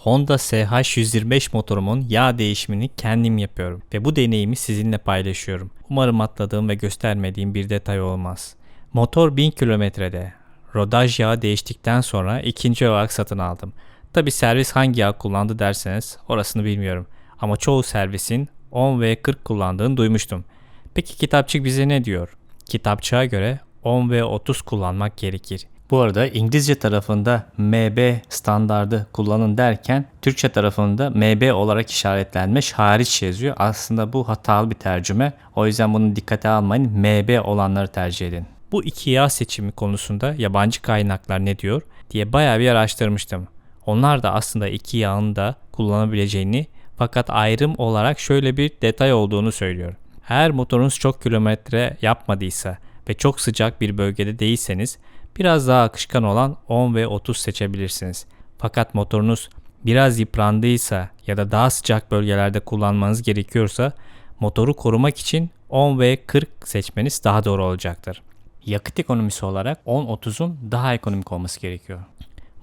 Honda SH125 motorumun yağ değişimini kendim yapıyorum ve bu deneyimi sizinle paylaşıyorum. Umarım atladığım ve göstermediğim bir detay olmaz. Motor 1000 kilometrede. Rodaj yağı değiştikten sonra ikinci olarak satın aldım. Tabi servis hangi yağ kullandı derseniz orasını bilmiyorum. Ama çoğu servisin 10 ve 40 kullandığını duymuştum. Peki kitapçık bize ne diyor? Kitapçığa göre 10 ve 30 kullanmak gerekir. Bu arada İngilizce tarafında MB standardı kullanın derken Türkçe tarafında MB olarak işaretlenmiş hariç yazıyor. Aslında bu hatalı bir tercüme. O yüzden bunu dikkate almayın. MB olanları tercih edin. Bu iki yağ seçimi konusunda yabancı kaynaklar ne diyor diye bayağı bir araştırmıştım. Onlar da aslında iki yağın da kullanabileceğini fakat ayrım olarak şöyle bir detay olduğunu söylüyor. Eğer motorunuz çok kilometre yapmadıysa ve çok sıcak bir bölgede değilseniz biraz daha akışkan olan 10 ve 30 seçebilirsiniz. Fakat motorunuz biraz yıprandıysa ya da daha sıcak bölgelerde kullanmanız gerekiyorsa motoru korumak için 10 ve 40 seçmeniz daha doğru olacaktır. Yakıt ekonomisi olarak 10-30'un daha ekonomik olması gerekiyor.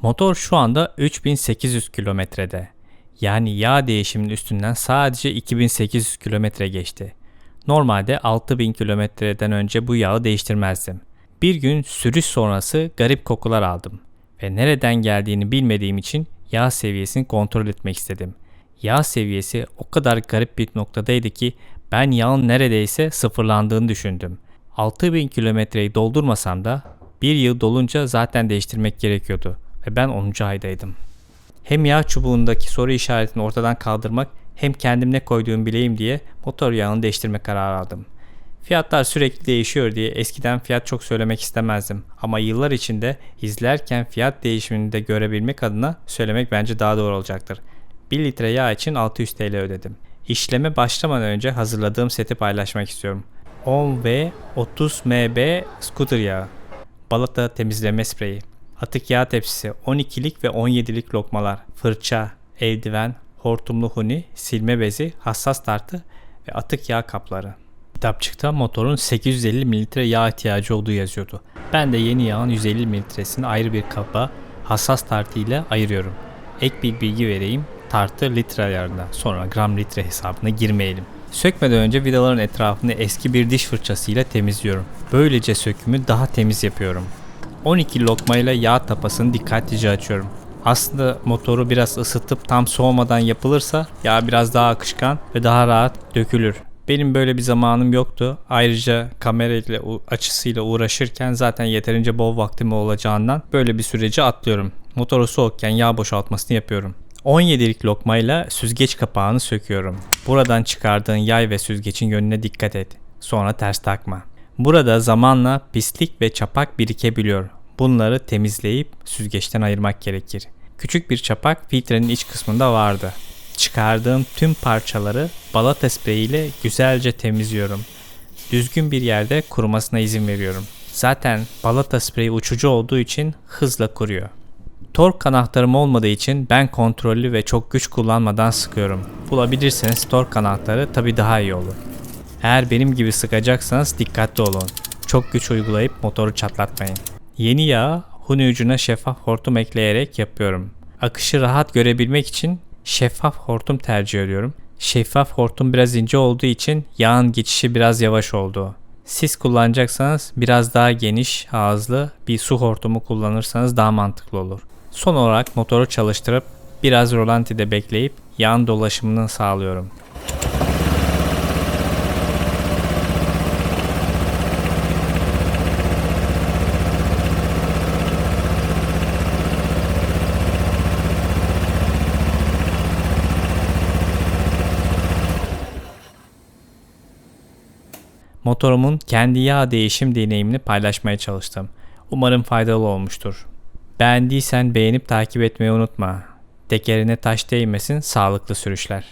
Motor şu anda 3800 kilometrede. Yani yağ değişiminin üstünden sadece 2800 kilometre geçti. Normalde 6000 kilometreden önce bu yağı değiştirmezdim. Bir gün sürüş sonrası garip kokular aldım ve nereden geldiğini bilmediğim için yağ seviyesini kontrol etmek istedim. Yağ seviyesi o kadar garip bir noktadaydı ki ben yağın neredeyse sıfırlandığını düşündüm. 6000 kilometreyi doldurmasam da bir yıl dolunca zaten değiştirmek gerekiyordu ve ben 10. aydaydım. Hem yağ çubuğundaki soru işaretini ortadan kaldırmak hem kendim ne koyduğumu bileyim diye motor yağını değiştirme kararı aldım. Fiyatlar sürekli değişiyor diye eskiden fiyat çok söylemek istemezdim. Ama yıllar içinde izlerken fiyat değişimini de görebilmek adına söylemek bence daha doğru olacaktır. 1 litre yağ için 600 TL ödedim. İşleme başlamadan önce hazırladığım seti paylaşmak istiyorum. 10 ve 30 mb scooter yağı, balata temizleme spreyi, atık yağ tepsisi, 12'lik ve 17'lik lokmalar, fırça, eldiven, hortumlu huni, silme bezi, hassas tartı ve atık yağ kapları. Kitapçıkta motorun 850 mililitre yağ ihtiyacı olduğu yazıyordu. Ben de yeni yağın 150 mililitresini ayrı bir kaba hassas tartı ile ayırıyorum. Ek bir bilgi vereyim. Tartı litre ayarında, sonra gram litre hesabına girmeyelim. Sökmeden önce vidaların etrafını eski bir diş fırçasıyla temizliyorum. Böylece sökümü daha temiz yapıyorum. 12 lokmayla yağ tapasını dikkatlice açıyorum. Aslında motoru biraz ısıtıp tam soğumadan yapılırsa yağ biraz daha akışkan ve daha rahat dökülür. Benim böyle bir zamanım yoktu. Ayrıca kamerayla açısıyla uğraşırken zaten yeterince bol vaktim olacağından böyle bir süreci atlıyorum. Motoru soğukken yağ boşaltmasını yapıyorum. 17'lik lokmayla süzgeç kapağını söküyorum. Buradan çıkardığın yay ve süzgecin yönüne dikkat et. Sonra ters takma. Burada zamanla pislik ve çapak birikebiliyor. Bunları temizleyip süzgeçten ayırmak gerekir. Küçük bir çapak filtrenin iç kısmında vardı. Çıkardığım tüm parçaları balata spreyi ile güzelce temizliyorum. Düzgün bir yerde kurumasına izin veriyorum. Zaten balata spreyi uçucu olduğu için hızla kuruyor. Tork anahtarım olmadığı için ben kontrollü ve çok güç kullanmadan sıkıyorum. Bulabilirseniz tork anahtarı tabii daha iyi olur. Eğer benim gibi sıkacaksanız dikkatli olun. Çok güç uygulayıp motoru çatlatmayın. Yeni yağı huni ucuna şeffaf hortum ekleyerek yapıyorum. Akışı rahat görebilmek için şeffaf hortum tercih ediyorum. Şeffaf hortum biraz ince olduğu için yağın geçişi biraz yavaş oldu. Siz kullanacaksanız biraz daha geniş ağızlı bir su hortumu kullanırsanız daha mantıklı olur. Son olarak motoru çalıştırıp biraz rolantide bekleyip yağın dolaşımını sağlıyorum. Motorumun kendi yağ değişim deneyimini paylaşmaya çalıştım. Umarım faydalı olmuştur. Beğendiysen beğenip takip etmeyi unutma. Tekerine taş değmesin, sağlıklı sürüşler.